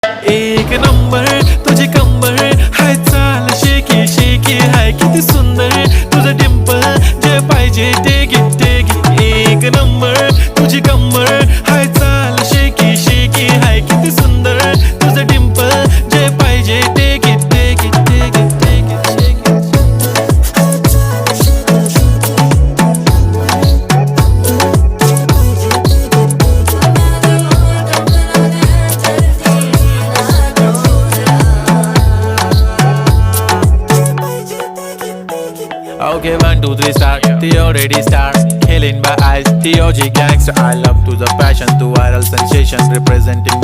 एक नंबर तुझी कंबर हाय, चाल शेकी शेकी हाय, किती सुंदर तुझं डिंपल, जे पाहिजे ते घे ते घे. एक नंबर तुझी कंबर हाय, चाल शेकी शेकी हाय, किती सुंदर तुझं डिंपल, जे पाहिजे ते घे ते घे ते घे ते घे ते घे. Okay, 1, 2, 3, start. The already start. Killing by eyes. The OG gangster. I love to the passion, to viral sensation. Representing